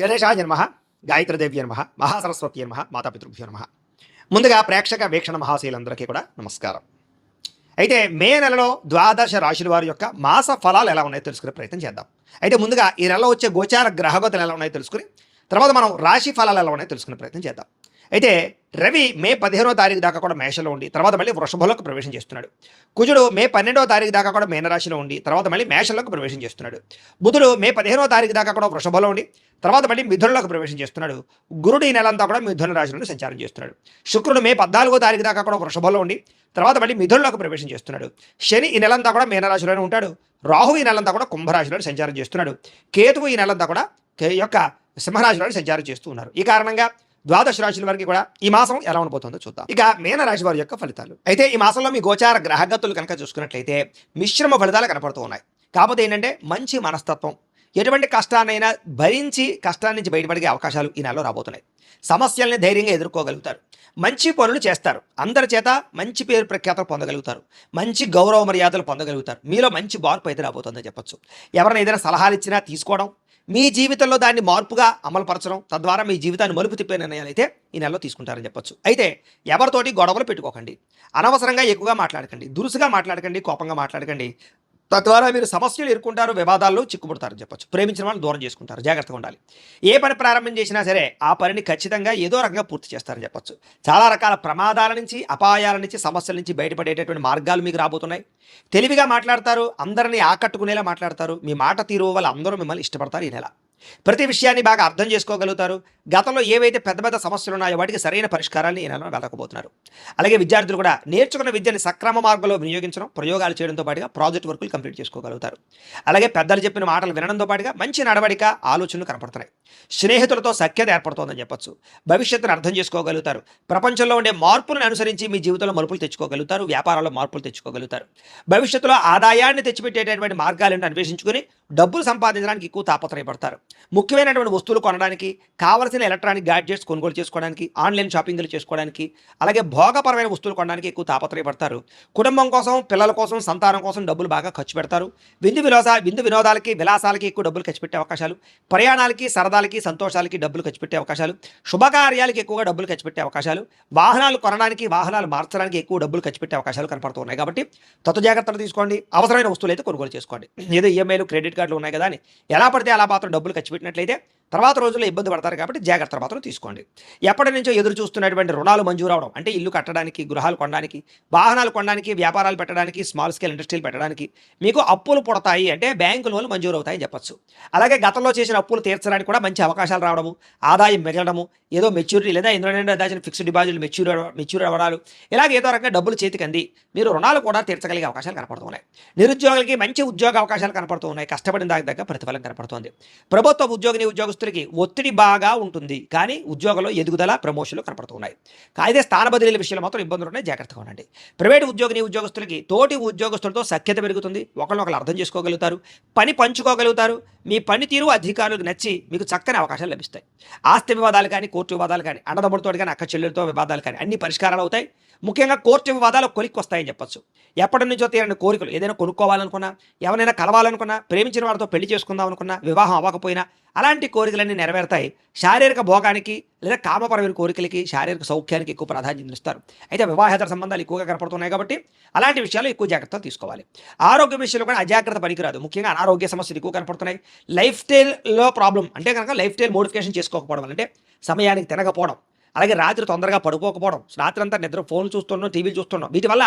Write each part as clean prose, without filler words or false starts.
గణేశాయ నమః, గాయత్రీదేవ్య నమః, మహాసరస్వతి నమః, మాతాపితృభ్యో నమః. ముందుగా ప్రేక్షక వీక్షణ మహాశీలందరికీ కూడా నమస్కారం. అయితే మే నెలలో ద్వాదశ రాశుల వారి యొక్క మాస ఫలాలు ఎలా ఉన్నాయో తెలుసుకునే ప్రయత్నం చేద్దాం. అయితే ముందుగా ఈ నెలలో వచ్చే గోచార గ్రహగతులు ఎలా ఉన్నాయో తెలుసుకుని తర్వాత మనం రాశి ఫలాలు ఎలా ఉన్నాయో తెలుసుకునే ప్రయత్నం చేద్దాం. అయితే రవి మే 15వ తారీఖు దాకా కూడా మేషంలో ఉండి తర్వాత మళ్ళీ వృషభంలోకి ప్రవేశం చేస్తున్నాడు. కుజుడు మే 12వ తారీఖు దాకా కూడా మీనరాశిలో ఉండి తర్వాత మళ్ళీ మేషంలోకి ప్రవేశం చేస్తున్నాడు. బుధుడు మే 15వ తారీఖు దాకా కూడా వృషభంలో ఉండి తర్వాత మళ్ళీ మిథునంలోకి ప్రవేశం చేస్తున్నాడు. గురుడు ఈ నెలంతా కూడా మిథున రాశిలోనే సంచారం చేస్తున్నాడు. శుక్రుడు మే 14వ తారీఖు దాకా కూడా వృషభంలో ఉండి తర్వాత మళ్ళీ మిథునంలోకి ప్రవేశం చేస్తున్నాడు. శని ఈ నెలంతా కూడా మీనరాశిలోనే ఉంటాడు. రాహు ఈ నెలంతా కూడా కుంభరాశిలో సంచారం చేస్తున్నాడు. కేతువు ఈ నెలంతా కూడా యొక్క సింహరాశిలో సంచారం చేస్తూ ఉన్నారు. ఈ కారణంగా ద్వాదశ రాశుల వారికి కూడా ఈ మాసం ఎలా ఉండబోతుందో చూద్దాం. ఇక మీన రాశి వారి యొక్క ఫలితాలు. అయితే ఈ మాసంలో మీ గోచార గ్రహగతులు కనుక చూసుకున్నట్లయితే మిశ్రమ ఫలితాలు కనపడుతూ ఉన్నాయి. కాకపోతే ఏంటంటే మంచి మనస్తత్వం, ఎటువంటి కష్టాన్నైనా భరించి కష్టాన్ని నుంచి బయటపడే అవకాశాలు ఈ నెలలో రాబోతున్నాయి. సమస్యల్ని ధైర్యంగా ఎదుర్కోగలుగుతారు. మంచి పనులు చేస్తారు. అందరి చేత మంచి పేరు ప్రఖ్యాతలు పొందగలుగుతారు. మంచి గౌరవ మర్యాదలు పొందగలుగుతారు. మీలో మంచి మార్పు అయితే రాబోతుందని చెప్పొచ్చు. ఎవరైనా ఏదైనా సలహాలు ఇచ్చినా తీసుకోవడం, మీ జీవితంలో దాన్ని మార్పుగా అమలుపరచడం, తద్వారా మీ జీవితాన్ని మలుపు తిప్పే నిర్ణయాలు అయితే ఈ నెలలో తీసుకుంటారని చెప్పొచ్చు. అయితే ఎవరితోటి గొడవలు పెట్టుకోకండి, అనవసరంగా ఎక్కువగా మాట్లాడకండి, దురుసుగా మాట్లాడకండి, కోపంగా మాట్లాడకండి. తద్వారా మీరు సమస్యలు ఎదుర్కొంటారు, వివాదాల్లో చిక్కుపడతారని చెప్పొచ్చు. ప్రేమించిన వాళ్ళు దూరం చేసుకుంటారు. జాగ్రత్తగా ఉండాలి. ఏ పని ప్రారంభం చేసినా సరే ఆ పనిని ఖచ్చితంగా ఏదో రకంగా పూర్తి చేస్తారని చెప్పొచ్చు. చాలా రకాల ప్రమాదాల నుంచి, అపాయాల నుంచి, సమస్యల నుంచి బయటపడేటటువంటి మార్గాలు మీకు రాబోతున్నాయి. తెలివిగా మాట్లాడతారు, అందరినీ ఆకట్టుకునేలా మాట్లాడతారు. మీ మాట తీరు వల్ల అందరూ మిమ్మల్ని ఇష్టపడతారు. ఈ నెల ప్రతి విషయాన్ని బాగా అర్థం చేసుకోగలుగుతారు. గతంలో ఏవైతే పెద్ద పెద్ద సమస్యలు ఉన్నాయో వాటికి సరైన పరిష్కారాన్ని ఈ నెలలో వెతకబోతున్నారు. అలాగే విద్యార్థులు కూడా నేర్చుకున్న విద్యని సక్రమ మార్గంలో వినియోగించడం, ప్రయోగాలు చేయడంతో పాటుగా ప్రాజెక్ట్ వర్కులు కంప్లీట్ చేసుకోగలుగుతారు. అలాగే పెద్దలు చెప్పిన మాటలు వినడంతో పాటుగా మంచి నడవడిక, ఆలోచనలు కనపడుతున్నాయి. స్నేహితులతో సఖ్యత ఏర్పడుతోందని చెప్పొచ్చు. భవిష్యత్తును అర్థం చేసుకోగలుగుతారు. ప్రపంచంలో ఉండే మార్పులను అనుసరించి మీ జీవితంలో మలుపులు తెచ్చుకోగలుగుతారు. వ్యాపారాల్లో మార్పులు తెచ్చుకోగలుగుతారు. భవిష్యత్తులో ఆదాయాన్ని తెచ్చిపెట్టేటటువంటి మార్గాలను అన్వేషించుకుని డబ్బులు సంపాదించడానికి ఎక్కువ తాపత్రయపడతారు. ముఖ్యమైనటువంటి వస్తువులు కొనడానికి, కావలసిన ఎలక్ట్రానిక్ గ్యాడ్జెట్స్ కొనుగోలు చేసుకోవడానికి, ఆన్లైన్ షాపింగ్లు చేసుకోవడానికి, అలాగే భోగపరమైన వస్తువులు కొనడానికి ఎక్కువ తాపత్రయపడతారు. కుటుంబం కోసం, పిల్లల కోసం, సంతానం కోసం డబ్బులు బాగా ఖర్చు పెడతారు. విందు వినోదాలకి, విలాసాలకి ఎక్కువ డబ్బులు ఖర్చు పెట్టే అవకాశాలు, ప్రయాణాలకి, సరదాలకి, సంతోషాలకి డబ్బులు ఖర్చు పెట్టే అవకాశాలు, శుభకార్యాలకి ఎక్కువగా డబ్బులు ఖర్చు పెట్టే అవకాశాలు, వాహనాలు కొనడానికి, వాహనాలు మార్చడానికి ఎక్కువ డబ్బులు ఖర్చు పెట్టే అవకాశాలు కనపడుతూ ఉన్నాయి. కాబట్టి తత్వ జాగ్రత్తలు తీసుకోండి. అవసరమైన వస్తువులు అయితే కొనుగోలు చేసుకోండి. ఏదో ఈఎంఐలు, క్రెడిట్ కార్డులు ఉన్నాయి కదా అని ఎలా పడితే అలా మాత్రం డబ్బులు ఖర్చు పెట్టినట్లయితే తర్వాత రోజుల్లో ఇబ్బంది పడతారు. కాబట్టి జాగ్రత్తలు మాత్రం తీసుకోండి. ఎప్పటి నుంచో ఎదురు చూస్తున్నటువంటి రుణాలు మంజూరు అవడం, అంటే ఇల్లు కట్టడానికి, గృహాలు కొనడానికి, వాహనాలు కొనడానికి, వ్యాపారాలు పెట్టడానికి, స్మాల్ స్కేల్ ఇండస్ట్రీలు పెట్టడానికి మీకు అప్పులు పుడతాయి, అంటే బ్యాంకు లోన్లు మంజూరు అవుతాయని చెప్పచ్చు. అలాగే గతంలో చేసిన అప్పులు తీర్చడానికి కూడా మంచి అవకాశాలు రావడము, ఆదాయం మిగలడము, ఏదో మెచ్యూరిటీ లేదా ఇందులో దాచిన ఫిక్స్డ్ డిపాజిట్లు మెచ్యూర్ అవ్వడాలు, ఇలాగ ఏదో రకంగా డబ్బులు చేతికి అంది మీరు రుణాలు కూడా తీర్చగలిగే అవకాశాలు కనపడుతున్నాయి. నిరుద్యోగులకి మంచి ఉద్యోగ అవకాశాలు కనపడుతూ ఉన్నాయి. కష్టపడిన దాని దగ్గర ప్రతిఫలం కనపడుతోంది. ప్రభుత్వ ఉద్యోగస్తులకి ఒత్తిడి బాగా ఉంటుంది, కానీ ఉద్యోగంలో ఎదుగుదల, ప్రమోషన్లు కనపడుతున్నాయి. అయితే స్థాన బదిలీల విషయంలో మాత్రం ఇబ్బందులు ఉన్నాయి. జాగ్రత్తగా ఉండండి. ప్రైవేట్ ఉద్యోగస్తులకి తోటి ఉద్యోగస్తులతో సఖ్యత పెరుగుతుంది. ఒకరినొకరు అర్థం చేసుకోగలుగుతారు, పని పంచుకోగలుగుతారు. మీ పనితీరు అధికారులకు నచ్చి మీకు చక్కని అవకాశాలు లభిస్తాయి. ఆస్తి వివాదాలు కానీ, కోర్టు వివాదాలు కానీ, అన్నదమ్ముడితో కానీ, అక్క చెల్లెలతో వివాదాలు కానీ అన్ని పరిష్కారాలు అవుతాయి. ముఖ్యంగా కోర్టు వివాదాలు కొలిక్కి వస్తాయని చెప్పచ్చు. ఎప్పటి నుంచో తీరని కోరికలు, ఏదైనా కొనుక్కోవాలనుకున్నా, ఎవరైనా కలవాలనుకున్నా, ప్రేమించిన వారితో పెళ్లి చేసుకుందాం అనుకున్నా, వివాహం అవ్వకపోయినా అలాంటి కోరికలన్నీ నెరవేరుతాయి. శారీరక భోగానికి లేదా కామపరమైన కోరికలకి, శారీరక సౌఖ్యానికి ఎక్కువ ప్రాధాన్యత ఇస్తారు. అయితే వివాహేతర సంబంధాలు ఎక్కువగా కనపడుతున్నాయి. కాబట్టి అలాంటి విషయాలు ఎక్కువ జాగ్రత్తలు తీసుకోవాలి. ఆరోగ్య విషయంలో కూడా అజాగ్రత్త పనికిరాదు. ముఖ్యంగా అనారోగ్య సమస్యలు ఎక్కువ కనపడుతున్నాయి. లైఫ్ స్టైల్లో ప్రాబ్లం అంటే కనుక లైఫ్ స్టైల్ మోడిఫికేషన్ చేసుకోకపోవడం, అంటే సమయానికి తినకపోవడం, అలాగే రాత్రి తొందరగా పడుకోకపోవడం, రాత్రి అంతా నిద్ర ఫోన్లు చూస్తున్నాం, టీవీలు చూస్తున్నాం, వీటి వల్ల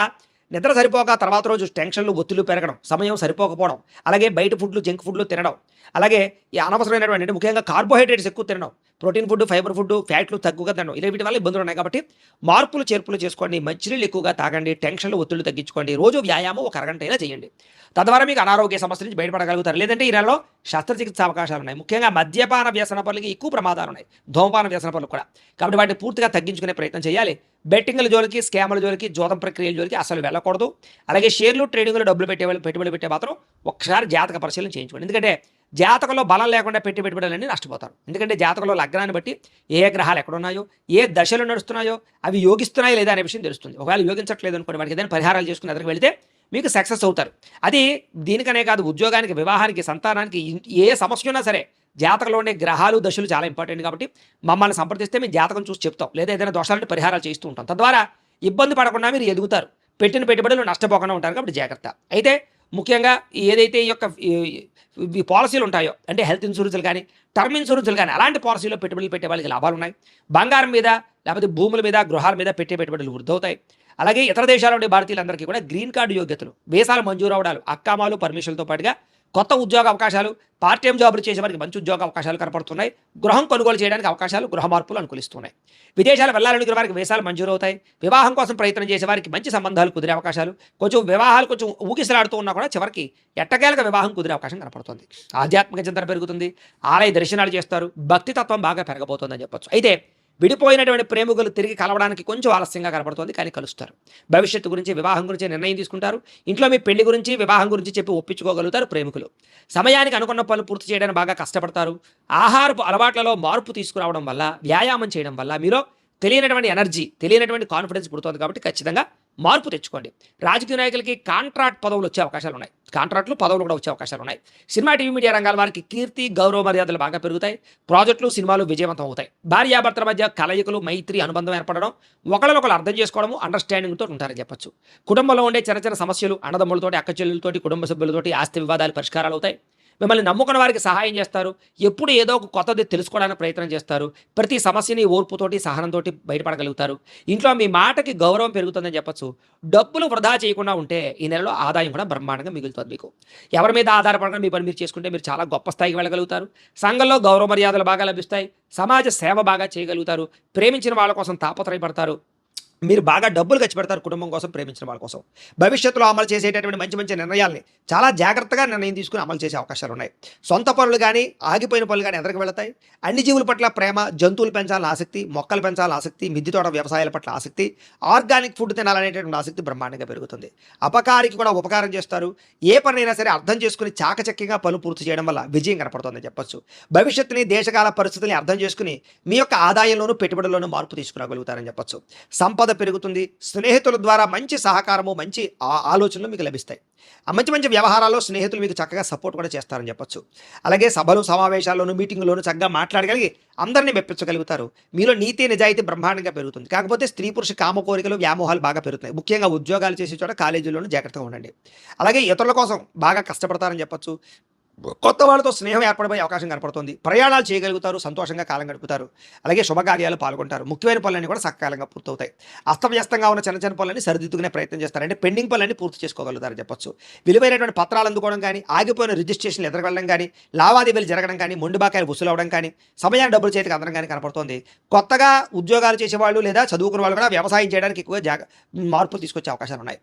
నిద్ర సరిపోక తర్వాత రోజు టెన్షన్లు, ఒత్తిళ్లు పెరగడం, సమయం సరిపోకపోవడం, అలాగే బయట ఫుడ్లు, జంక్ ఫుడ్లు తినడం, అలాగే ఈ అనవసరమైనటువంటి అంటే ముఖ్యంగా కార్బోహైడ్రేట్స్ ఎక్కువ తినడం, ప్రోటీన్ ఫుడ్, ఫైబర్ ఫుడ్, ఫ్యాట్లు తక్కువగా తినడం, ఇలా వీటి వల్ల ఇబ్బందులు ఉన్నాయి. కాబట్టి మార్పులు చేర్పులు చేసుకోండి. మంచినీళ్ళు ఎక్కువగా తాగండి. టెన్షన్లు, ఒత్తిళ్లు తగ్గించుకోండి. రోజు వ్యాయామం ఒక అరగంట అయినా చేయండి. తద్వారా మీకు అనారోగ్య సమస్యల నుంచి బయటపడగలుగుతారు. లేదంటే ఈ నెలలో శస్త్రచికిత్స అవకాశాలు ఉన్నాయి. ముఖ్యంగా మద్యపాన వ్యసన పనులకి ఎక్కువ ప్రమాదాలు ఉన్నాయి. ధూమపాన వ్యసన పనులు కూడా. కాబట్టి వాటిని పూర్తిగా తగ్గించుకునే ప్రయత్నం చేయాలి. బెట్టింగ్ల జోలికి, స్కామ్ల జోలికి, జోతం ప్రక్రియల జోలికి అసలు వెళ్ళకూడదు. అలాగే షేర్లు, ట్రేడింగ్లో డబ్బులు పెట్టుబడి పెట్టే మాత్రం ఒకసారి జాతక పరిశీలన చేయించుకోండి. ఎందుకంటే జాతకంలో బలం లేకుండా పెట్టుబడులన్నీ నష్టపోతారు. ఎందుకంటే జాతకంలో లగ్నాన్ని బట్టి ఏ గ్రహాలు ఎక్కడున్నాయో, ఏ దశలు నడుస్తున్నాయో, అవి యోగిస్తున్నాయో లేదా అనే విషయం తెలుస్తుంది. ఒకవేళ యోగించట్లేదు అనుకోండి, వాటికి ఏదైనా పరిహారాలు చేసుకుని ఎదురుకు వెళితే మీకు సక్సెస్ అవుతారు. అది దీనికనే కాదు, ఉద్యోగానికి, వివాహానికి, సంతానానికి ఏ సమస్య ఉన్నా సరే జాతకంలో ఉండే గ్రహాలు దశలు చాలా ఇంపార్టెంట్ కాబట్టి మమ్మల్ని సంప్రదిస్తే మేము జాతకం చూసి చెప్తాం, లేదా ఏదైనా దోషాలంటే పరిహారాలు చేస్తూ ఉంటాం. తద్వారా ఇబ్బంది పడకుండా మీరు ఎదుగుతారు, పెట్టిన పెట్టుబడులు నష్టపోకుండా ఉంటారు. కాబట్టి జాగ్రత్త. అయితే ముఖ్యంగా ఏదైతే ఈ యొక్క ఈ పాలసీలు ఉంటాయో, అంటే హెల్త్ ఇన్సూరెన్స్లు కానీ టర్మ్ ఇన్సూరెన్స్లు కానీ, అలాంటి పాలసీలో పెట్టుబడులు పెట్టే వాళ్ళకి లాభాలు ఉన్నాయి. బంగారం మీద, లేకపోతే భూముల మీద, గృహాల మీద పెట్టే పెట్టుబడులు వృద్ధి అవుతాయి. అలాగే ఇతర దేశాల ఉండే భారతీయులందరికీ కూడా గ్రీన్ కార్డు యోగ్యతలు, వీసాలు మంజూరు అవడాలు, అక్కామాలు, పర్మిషన్లతో పాటుగా కొత్త ఉద్యోగ అవకాశాలు, పార్ట్ టైం జాబులు చేసే వారికి మంచి ఉద్యోగ అవకాశాలు కనపడుతున్నాయి. గృహం కొనుగోలు చేయడానికి అవకాశాలు, గృహ మార్పులు అనుకూలిస్తున్నాయి. విదేశాలు వెళ్ళాలనుకునే వారికి వీసాలు మంజూరు అవుతాయి. వివాహం కోసం ప్రయత్నం చేసే వారికి మంచి సంబంధాలు కుదిరే అవకాశాలు, కొంచెం వివాహాలు కొంచెం ఊగిసలాడుతూ ఉన్నా కూడా చివరికి ఎట్టకేలకు వివాహం కుదిరే అవకాశం కనపడుతుంది. ఆధ్యాత్మిక చింతన పెరుగుతుంది, ఆలయ దర్శనాలు చేస్తారు, భక్తి తత్వం బాగా పెరగబోతుందని చెప్పొచ్చు. అయితే విడిపోయినటువంటి ప్రేమికులు తిరిగి కలవడానికి కొంచెం ఆలస్యంగా కనపడుతుంది, కానీ కలుస్తారు. భవిష్యత్తు గురించి, వివాహం గురించి నిర్ణయం తీసుకుంటారు. ఇంట్లో మీ పెళ్లి గురించి, వివాహం గురించి చెప్పి ఒప్పించుకోగలుగుతారు ప్రేమికులు. సమయానికి అనుకున్న పనులు పూర్తి చేయడానికి బాగా కష్టపడతారు. ఆహారపు అలవాట్లలో మార్పు తీసుకురావడం వల్ల, వ్యాయామం చేయడం వల్ల మీలో తెలియనటువంటి ఎనర్జీ, తెలియనటువంటి కాన్ఫిడెన్స్ పుడుతుంది. కాబట్టి ఖచ్చితంగా మార్పు తెచ్చుకోండి. రాజకీయ నాయకులకి కాంట్రాక్ట్ పదవులు వచ్చే అవకాశాలు ఉన్నాయి, కాంట్రాక్ట్లు పదవులు కూడా వచ్చే అవకాశాలు ఉన్నాయి. సినిమా, టీవీ, మీడియా రంగాల వారికి కీర్తి, గౌరవ మర్యాదలు బాగా పెరుగుతాయి. ప్రాజెక్టులు, సినిమాలు విజయవంతం అవుతాయి. భార్యాభర్తల మధ్య కలయికలు, మైత్రి, అనుబంధం ఏర్పడడం, ఒకళ్ళనొకరు అర్థం చేసుకోవడము, అండర్స్టాండింగ్తో ఉంటారని చెప్పొచ్చు. కుటుంబంలో ఉండే చిన్న చిన్న సమస్యలు, అన్నదమ్ములతోటి, అక్క చెల్లెలతోటి, కుటుంబ సభ్యులతోటి ఆస్తి వివాదాలు పరిష్కారాలు అవుతాయి. మిమ్మల్ని నమ్ముకున్న వారికి సహాయం చేస్తారు. ఎప్పుడు ఏదో ఒక కొత్తది తెలుసుకోవడానికి ప్రయత్నం చేస్తారు. ప్రతి సమస్యని ఓర్పుతోటి, సహనంతో బయటపడగలుగుతారు. ఇంట్లో మీ మాటకి గౌరవం పెరుగుతుందని చెప్పచ్చు. డబ్బులు వృధా చేయకుండా ఉంటే ఈ నెలలో ఆదాయం కూడా బ్రహ్మాండంగా మిగులుతుంది మీకు. ఎవరి మీద ఆధారపడకుండా మీ పని మీరు చేసుకుంటే మీరు చాలా గొప్ప స్థాయికి వెళ్ళగలుగుతారు. సంఘంలో గౌరవ మర్యాదలు బాగా లభిస్తాయి. సమాజ సేవ బాగా చేయగలుగుతారు. ప్రేమించిన వాళ్ళ కోసం తాపత్రయపడతారు. మీరు బాగా డబ్బులు ఖర్చు పెడతారు కుటుంబం కోసం, ప్రేమించిన వాళ్ళ కోసం. భవిష్యత్తులో అమలు చేసేటటువంటి మంచి మంచి నిర్ణయాల్ని చాలా జాగ్రత్తగా నిర్ణయం తీసుకుని అమలు చేసే అవకాశాలు ఉన్నాయి. సొంత పనులు కానీ, ఆగిపోయిన పనులు కానీ ఎదరికి వెళతాయి. అన్ని జీవుల పట్ల ప్రేమ, జంతువులు పెంచాలని ఆసక్తి, మొక్కలు పెంచాలని ఆసక్తి, మిద్దె తోట వ్యవసాయాల పట్ల ఆసక్తి, ఆర్గానిక్ ఫుడ్ తినాలనేటువంటి ఆసక్తి బ్రహ్మాండంగా పెరుగుతుంది. అపకారికి కూడా ఉపకారం చేస్తారు. ఏ పనైనా సరే అర్థం చేసుకుని చాకచక్యంగా పనులు పూర్తి చేయడం వల్ల విజయం కనపడుతుందని చెప్పొచ్చు. భవిష్యత్తుని, దేశకాల పరిస్థితుల్ని అర్థం చేసుకుని మీ యొక్క ఆదాయంలోనూ పెట్టుబడుల్లోనూ మార్పు తీసుకురాగలుగుతారని చెప్పొచ్చు. సంపద పెరుగుతుంది. స్నేహితుల ద్వారా మంచి సహకారము, మంచి ఆలోచనలు మీకు లభిస్తాయి. మంచి మంచి వ్యవహారాల్లో స్నేహితులు మీకు చక్కగా సపోర్ట్ కూడా చేస్తారని చెప్పొచ్చు. అలాగే సభలు, సమావేశాల్లోనూ, మీటింగ్లోనూ చక్కగా మాట్లాడగలిగి అందరినీ మెప్పించగలుగుతారు. మీలో నీతి, నిజాయితీ బ్రహ్మాండంగా పెరుగుతుంది. కాకపోతే స్త్రీ పురుష కామ కోరికలు, వ్యామోహాలు బాగా పెరుగుతాయి. ముఖ్యంగా ఉద్యోగాలు చేసే చోట, కాలేజీల్లోనూ జాగ్రత్తగా ఉండండి. అలాగే ఇతరుల కోసం బాగా కష్టపడతారని చెప్పొచ్చు. కొత్త వాళ్ళతో స్నేహం ఏర్పడిపోయే అవకాశం కనపడుతుంది. ప్రయాణాలు చేయగలుగుతారు, సంతోషంగా కాలం గడుపుతారు. అలాగే శుభకార్యాలు పాల్గొంటారు. ముఖ్యమైన పనులన్నీ కూడా సకాలంగా పూర్తవుతాయి. అస్తవ్యస్తంగా ఉన్న చిన్న చిన్న పనులని సరిదిద్దుకునే ప్రయత్నం చేస్తారు. అంటే పెండింగ్ పనులన్నీ పూర్తి చేసుకోగలుగుతారని చెప్పొచ్చు. విలువైనటువంటి పత్రాలు అందుకోవడం కానీ, ఆగిపోయిన రిజిస్ట్రేషన్లు ఎదురగడం కానీ, లావాదేవీలు జరగడం కానీ, మొండిబాకాయలు వసూలు అవడం కానీ, సమయాన్ని డబ్బులు చేతికి అందడం కానీ కనపడుతుంది. కొత్తగా ఉద్యోగాలు చేసేవాళ్ళు లేదా చదువుకున్న వాళ్ళు కూడా వ్యవసాయం చేయడానికి ఎక్కువగా మార్పులు తీసుకొచ్చే అవకాశాలు ఉన్నాయి.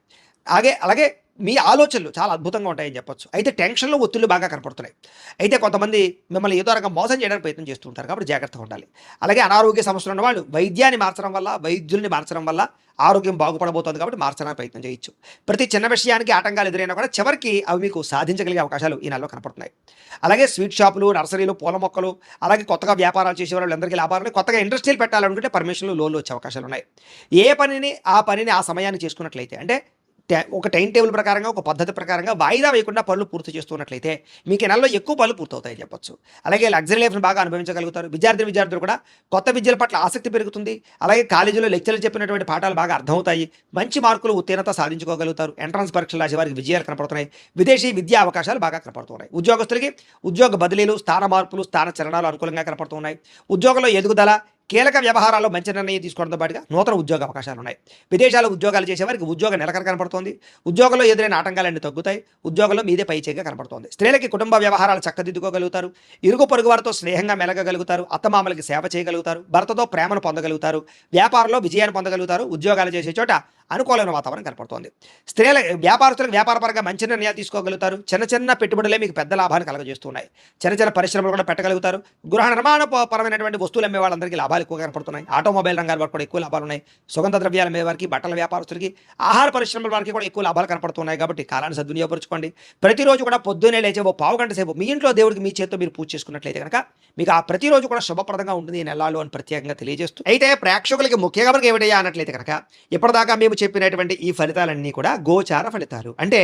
అలాగే మీ ఆలోచనలు చాలా అద్భుతంగా ఉంటాయని చెప్పొచ్చు. అయితే టెన్షన్లు, ఒత్తిళ్లు బాగా కనపడుతున్నాయి. అయితే కొంతమంది మిమ్మల్ని ఏదో రకంగా మోసం చేయడానికి ప్రయత్నం చేస్తూ ఉంటారు. కాబట్టి జాగ్రత్తగా ఉండాలి. అలాగే అనారోగ్య సమస్యలు ఉన్న వాళ్ళు వైద్యాన్ని మార్చడం వల్ల, వైద్యుల్ని మార్చడం వల్ల ఆరోగ్యం బాగుపడబోతోంది. కాబట్టి మార్చడానికి ప్రయత్నం చేయొచ్చు. ప్రతి చిన్న విషయానికి ఆటంకాలు ఎదురైనా కూడా చివరికి అవి మీకు సాధించగలిగే అవకాశాలు ఈ నెలలో కనపడుతున్నాయి. అలాగే స్వీట్ షాపులు, నర్సరీలు, పూల మొక్కలు, అలాగే కొత్తగా వ్యాపారాలు చేసే వాళ్ళందరికీ లాభాలు, కొత్తగా ఇండస్ట్రీలు పెట్టాలనుకుంటే పర్మిషన్లు, లోన్లు వచ్చే అవకాశాలు ఉన్నాయి. ఏ పనిని ఆ సమయాన్ని చేసుకున్నట్లయితే, అంటే ఒక టైం టేబుల్ ప్రకారంగా, ఒక పద్ధతి ప్రకారంగా వాయిదా వేయకుండా పనులు పూర్తి చేస్తున్నట్లయితే మీకు ఈ నెలలో ఎక్కువ పనులు పూర్తవుతాయని చెప్పొచ్చు. అలాగే లగ్జరీ లైఫ్ని బాగా అనుభవించగలుగుతారు. విద్యార్థులు కూడా కొత్త విద్యల పట్ల ఆసక్తి పెరుగుతుంది. అలాగే కాలేజీలో లెక్చర్లు చెప్పినటువంటి పాఠాలు బాగా అర్థమవుతాయి. మంచి మార్కులు, ఉత్తీర్ణత సాధించుకోగలుగుతారు. ఎంట్రన్స్ పరీక్షలు రాసే వారికి విజయాలు కనపడుతున్నాయి. విదేశీ విద్యా అవకాశాలు బాగా కనపడుతున్నాయి. ఉద్యోగస్తులకి ఉద్యోగ బదిలీలు, స్థాన మార్పులు, స్థాన చలనాలు అనుకూలంగా కనపడుతున్నాయి. ఉద్యోగంలో ఎదుగుదల, కీలక వ్యవహారాల్లో మంచి నిర్ణయం తీసుకోవడంతో పాటుగా నూతన ఉద్యోగ అవకాశాలు ఉన్నాయి. విదేశాల్లో ఉద్యోగాలు చేసేవారికి ఉద్యోగ నిలకడ కనపడుతోంది. ఉద్యోగంలో ఎదురైన ఆటంకాలన్నీ తగ్గుతాయి. ఉద్యోగంలో మీదే పైచేగా కనపడుతోంది. స్త్రీలకి కుటుంబ వ్యవహారాలు చక్కదిద్దుకోగలుగుతారు. ఇరుగు పొరుగు వారితో స్నేహంగా మెలగగలుగుతారు. అత్తమామలకి సేవ చేయగలుగుతారు. భర్తతో ప్రేమను పొందగలుగుతారు. వ్యాపారంలో విజయాన్ని పొందగలుగుతారు. ఉద్యోగాలు చేసే చోట అనుకూలమైన వాతావరణం కనపడుతోంది. వ్యాపారస్తులకు వ్యాపారపరంగా మంచి నిర్ణయాలు తీసుకోగలుగుతారు. చిన్న చిన్న పెట్టుబడులే మీకు పెద్ద లాభాన్ని కలగజేస్తున్నాయి. చిన్న చిన్న పరిశ్రమలు కూడా పెట్టగలుగుతారు. గృహ నిర్మాణ పరమైనటువంటి వస్తువులు అమ్మే వాళ్ళందరికీ లాభాలు ఎక్కువ కనపడుతున్నాయి. ఆటోమొబైల్ రంగాల వారికి కూడా ఎక్కువ లాభాలు ఉన్నాయి. సుగంధ ద్రవ్యాల మీద వారికి, బట్టల వ్యాపారస్తులకి, ఆహార పరిశ్రమల వారికి కూడా ఎక్కువ లాభాలు కనపడుతున్నాయి. కాబట్టి కాలాన్ని సద్వినియోగపరచుకోండి. ప్రతిరోజు కూడా పొద్దున్నే లేచే ఓ పావు గంట సేపు మీ ఇంట్లో దేవుడికి మీ చేతితో మీరు పూజ చేసుకున్నట్లయితే కనుక మీకు ఆ ప్రతిరోజు కూడా శుభప్రదంగా ఉంటుంది ఈ నెలలు అని ప్రత్యేకంగా తెలియజేస్తూ, అయితే ప్రేక్షకులకి ముఖ్యంగా మనకి ఏమిటయ్యా అన్నట్లయితే కనుక ఇప్పటిదాకా మేము చెప్పినటువంటి ఈ ఫలితాలన్నీ కూడా గోచార ఫలితాలు. అంటే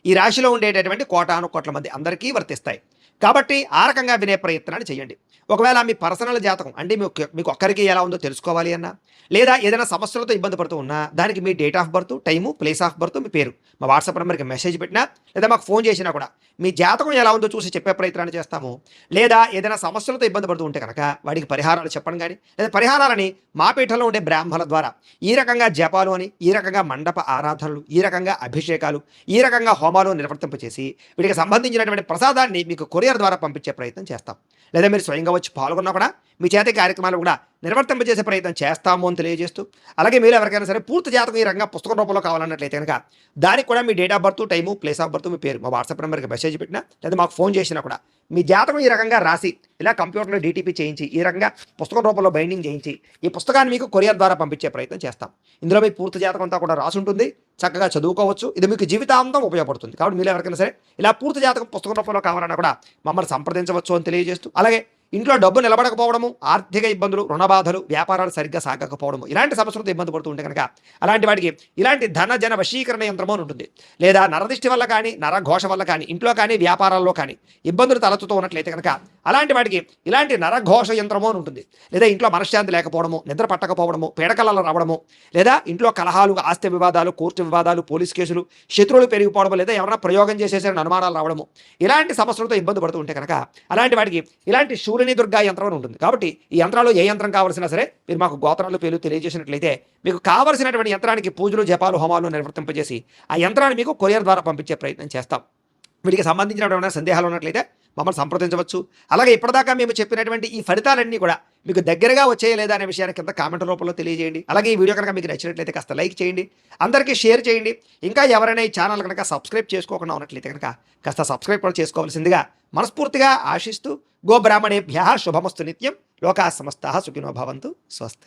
ఈ రాశిలో ఉండేటటువంటి కోటాను కోట్ల మంది అందరికీ వర్తిస్తాయి. కాబట్టి ఆ రకంగా వినే ప్రయత్నాన్ని చేయండి. ఒకవేళ మీ పర్సనల్ జాతకం అంటే మీకు ఒక్కరికి ఎలా ఉందో తెలుసుకోవాలి అన్నా, లేదా ఏదైనా సమస్యలతో ఇబ్బంది పడుతూ ఉన్నా, దానికి మీ date of birth, time, place of birth, మీ పేరు మా వాట్సాప్ నెంబర్కి మెసేజ్ పెట్టినా, లేదా మాకు ఫోన్ చేసినా కూడా మీ జాతకం ఎలా ఉందో చూసి చెప్పే ప్రయత్నాన్ని చేస్తాము. లేదా ఏదైనా సమస్యలతో ఇబ్బంది పడుతూ ఉంటే కనుక వాడికి పరిహారాలు చెప్పడం కానీ, లేదా పరిహారాలని మా పీఠంలో ఉండే బ్రాహ్మణుల ద్వారా ఈ రకంగా జపాలు అని, ఈ రకంగా మండప ఆరాధనలు, ఈ రకంగా అభిషేకాలు, ఈ రకంగా హోమాలు నిర్వర్తింపచేసి వీటికి సంబంధించినటువంటి ప్రసాదాన్ని మీకు కొరియర్ ద్వారా పంపించే ప్రయత్నం చేస్తాం. లేదా మీరు స్వయంగా వచ్చి పాల్గొన్నా కూడా మీ చేత కార్యక్రమాలు కూడా నిర్వర్తింపజేసే ప్రయత్నం చేస్తాము అని తెలియజేస్తూ, అలాగే మీరు ఎవరికైనా సరే పూర్తి జాతకం ఈ రకంగా పుస్తకం రూపంలో కావాలన్నట్లయితే కనుక దానికి కూడా మీ date of birth, time, place of birth, మీ పేరు మా వాట్సాప్ నెంబర్కి మెసేజ్ పెట్టినా, లేదా మాకు ఫోన్ చేసినా కూడా మీ జాతకం ఈ రకంగా రాసి ఇలా కంప్యూటర్లో డీటీపీ చేయించి ఈ రకంగా పుస్తకం రూపంలో బైండింగ్ చేయించి ఈ పుస్తకాన్ని మీకు కొరియర్ ద్వారా పంపించే ప్రయత్నం చేస్తాం. ఇందులో మీ పూర్తి జాతకం అంతా కూడా రాసి ఉంటుంది, చక్కగా చదువుకోవచ్చు. ఇది మీకు జీవితాంతం ఉపయోగపడుతుంది. కాబట్టి మీరు ఎవరికైనా సరే ఇలా పూర్తి జాతకం పుస్తకం రూపంలో కావాలన్నా కూడా మమ్మల్ని సంప్రదించవచ్చు అని తెలియజేస్తూ, అలాగే ఇంట్లో డబ్బు నిలబడకపోవడము, ఆర్థిక ఇబ్బందులు, రుణ బాధలు, వ్యాపారాలు సరిగ్గా సాగకపోవడము, ఇలాంటి సమస్యలతో ఇబ్బంది పడుతూ ఉంటే కనుక అలాంటి వాటికి ఇలాంటి ధన జన వశీకరణ యంత్రము అని ఉంటుంది. లేదా నరదిష్టి వల్ల కానీ, నరఘోష వల్ల కానీ, ఇంట్లో కానీ, వ్యాపారాల్లో కానీ ఇబ్బందులు తలెత్తుతూ ఉన్నట్లయితే కనుక అలాంటి వాటికి ఇలాంటి నరఘోష యంత్రము అని ఉంటుంది. లేదా ఇంట్లో మనశ్శాంతి లేకపోవడము, నిద్ర పట్టకపోవడము, పీడకలలు రావడము, లేదా ఇంట్లో కలహాలు, ఆస్తి వివాదాలు, కోర్టు వివాదాలు, పోలీస్ కేసులు, శత్రువులు పెరిగిపోవడము, లేదా ఎవరైనా ప్రయోగం చేసేసరికి అనుమానాలు రావడము, ఇలాంటి సమస్యలతో ఇబ్బంది పడుతూ ఉంటే కనుక అలాంటి వాటికి ఇలాంటి శూలిని దుర్గా యంత్రం అని ఉంటుంది. కాబట్టి ఈ యంత్రాలు ఏ యంత్రం కావాల్సినా సరే మీరు మాకు గోత్రాలు పేర్లు తెలియజేసినట్లయితే మీకు కావలసినటువంటి యంత్రానికి పూజలు, జపాలు, హోమాలు నిర్వర్తింపజేసి ఆ యంత్రాన్ని మీకు కొరియర్ ద్వారా పంపించే ప్రయత్నం చేస్తాం. వీటికి సంబంధించినటువంటి సందేహాలు ఉన్నట్లయితే మమ్మల్ని సంప్రదించవచ్చు. అలాగే ఇప్పటిదాకా మేము చెప్పినటువంటి ఈ ఫలితాలన్నీ కూడా మీకు దగ్గరగా వచ్చాయా లేదా అనే విషయాన్ని కింద కామెంట్ రూపంలో తెలియజేయండి. అలాగే ఈ వీడియో కనుక మీకు నచ్చినట్లయితే కాస్త లైక్ చేయండి, అందరికీ షేర్ చేయండి. ఇంకా ఎవరైనా ఈ ఛానల్ కనుక సబ్స్క్రైబ్ చేసుకోకుండా ఉన్నట్లయితే కనుక కాస్త సబ్స్క్రైబ్ కూడా చేసుకోవాల్సిందిగా మనస్ఫూర్తిగా ఆశిస్తూ, గోబ్రాహ్మణేభ్యః శుభమస్తు నిత్యం, లోకాః సమస్తాః సుఖినో భవంతు. స్వస్తి.